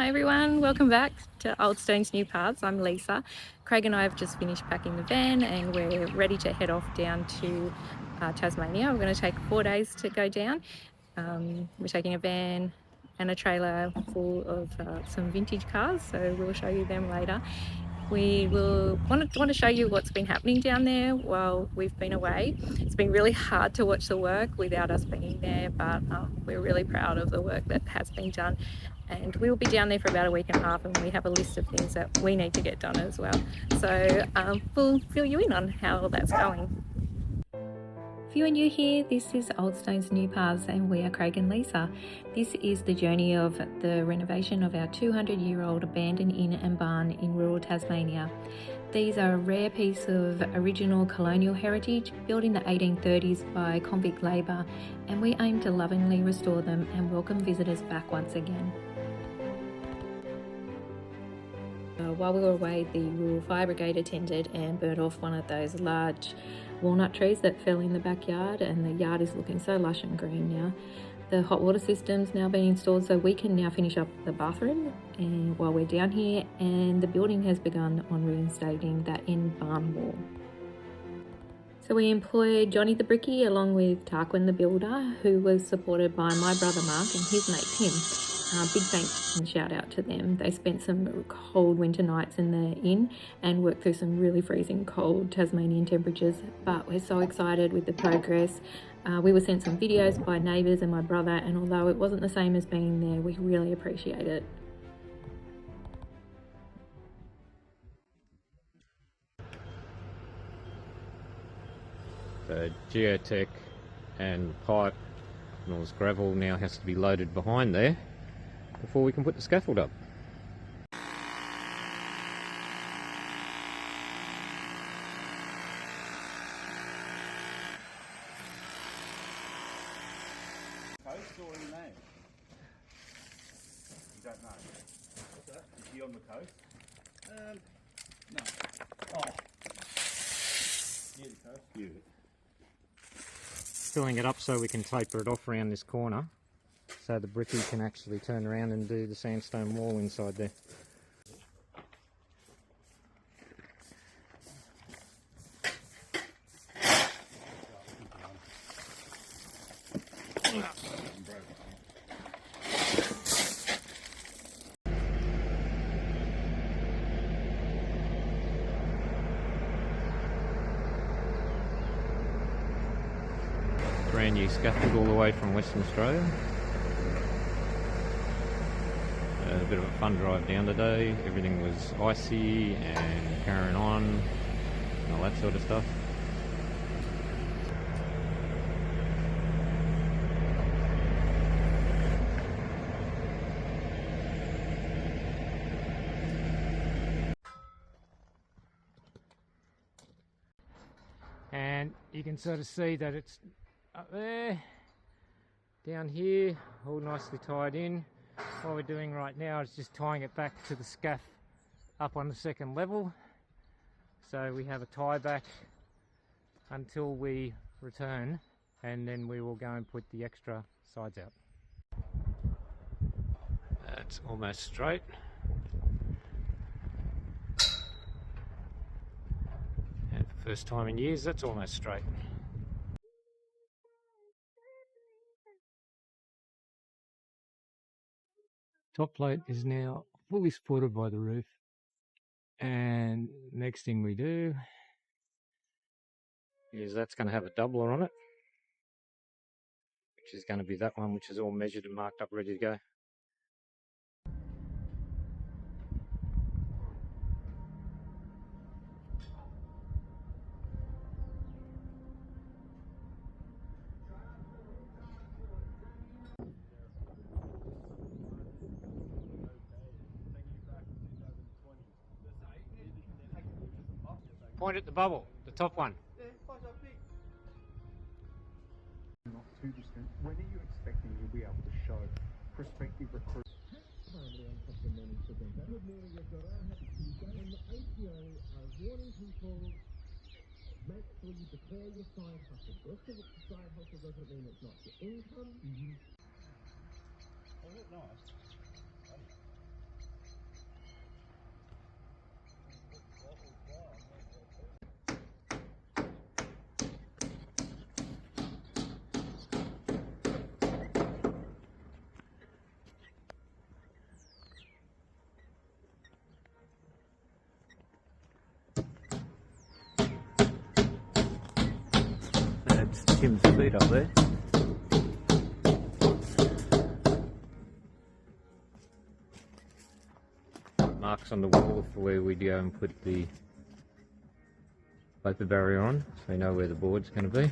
Hi everyone, welcome back to Old Stones New Paths. I'm Lisa. Craig and I have just finished packing the van and we're ready to head off down to Tasmania. We're going to take 4 days to go down. We're taking a van and a trailer full of some vintage cars, so we'll show you them later. We will want to show you what's been happening down there while we've been away. It's been really hard to watch the work without us being there, but we're really proud of the work that has been done. And we'll be down there for about a week and a half, and we have a list of things that we need to get done as well. So we'll fill you in on how that's going. If you are new here, this is Old Stones New Paths and we are Craig and Lisa. This is the journey of the renovation of our 200-year-old abandoned inn and barn in rural Tasmania. These are a rare piece of original colonial heritage built in the 1830s by convict labour, and we aim to lovingly restore them and welcome visitors back once again. While we were away, the Rural Fire Brigade attended and burnt off one of those large walnut trees that fell in the backyard, and the yard is looking so lush and green now. The hot water system's now been installed, so we can now finish up the bathroom and while we're down here, and the building has begun on reinstating that end barn wall. So we employed Johnny the Bricky along with Tarquin the builder, who was supported by my brother Mark and his mate Tim. Big thanks and shout out to them. They spent some cold winter nights in the inn and worked through some really freezing cold Tasmanian temperatures, but we're so excited with the progress. We were sent some videos by neighbours and my brother, and although it wasn't the same as being there, we really appreciate it. The geotech and pipe and all this gravel now has to be loaded behind there before we can put the scaffold up. Coast or inland? You don't know. What's that? Is he on the coast? No. Oh. Near the coast? Yeah. Filling it up so we can taper it off around this corner so the bricky can actually turn around and do the sandstone wall inside there. Brand new scaffold all the way from Western Australia. A bit of a fun drive down today. Everything was icy and carrying on and all that sort of stuff. And you can sort of see that it's up there, down here, all nicely tied in. What we're doing right now is just tying it back to the scaff up on the second level, so we have a tie back until we return, and then we will go and put the extra sides out. That's almost straight. And for the first time in years, that's almost straight. Top plate is now fully supported by the roof, and next thing we do is that's going to have a doubler on it, which is going to be that one, which is all measured and marked up, ready to go. Point at the bubble, the top one. Not too distant. When are you expecting you'll be able to show prospective recruits? Currently on top of the morning presenter. Good morning, everyone. Happy Tuesday. And the ATO are warning people, make sure you declare your side hustle. Just because it's a side hustle doesn't mean it's not your income. Oh, look nice. speed up there. Marks on the wall for where we'd go and put the vapor barrier on, so we know where the board's going to be.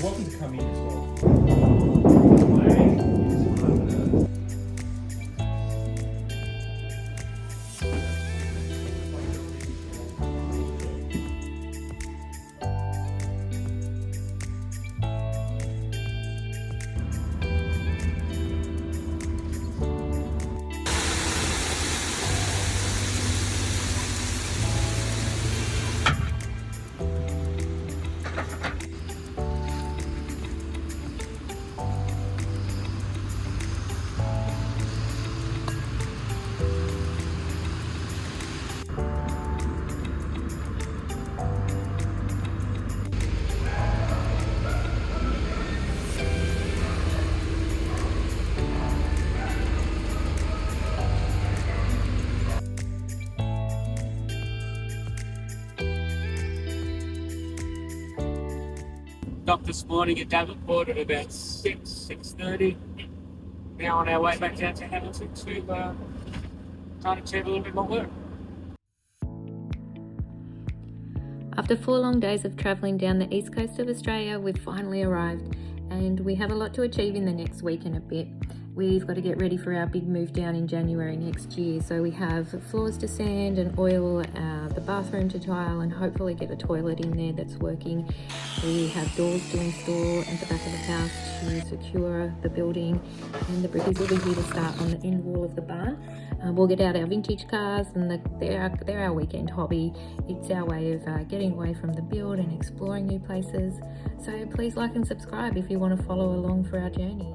Welcome to come in as well. Got this morning at Davenport at about 6:30. Now on our way back down to Hamilton to try to achieve a little bit more work. After 4 long days of travelling down the east coast of Australia, we've finally arrived and we have a lot to achieve in the next week and a bit. We've got to get ready for our big move down in January next year. So we have floors to sand and oil, the bathroom to tile, and hopefully get a toilet in there that's working. We have doors to install at the back of the house to secure the building, and the brickies will be here to start on the end wall of the barn. We'll get out our vintage cars, and they're our weekend hobby. It's our way of getting away from the build and exploring new places. So please like and subscribe if you want to follow along for our journey.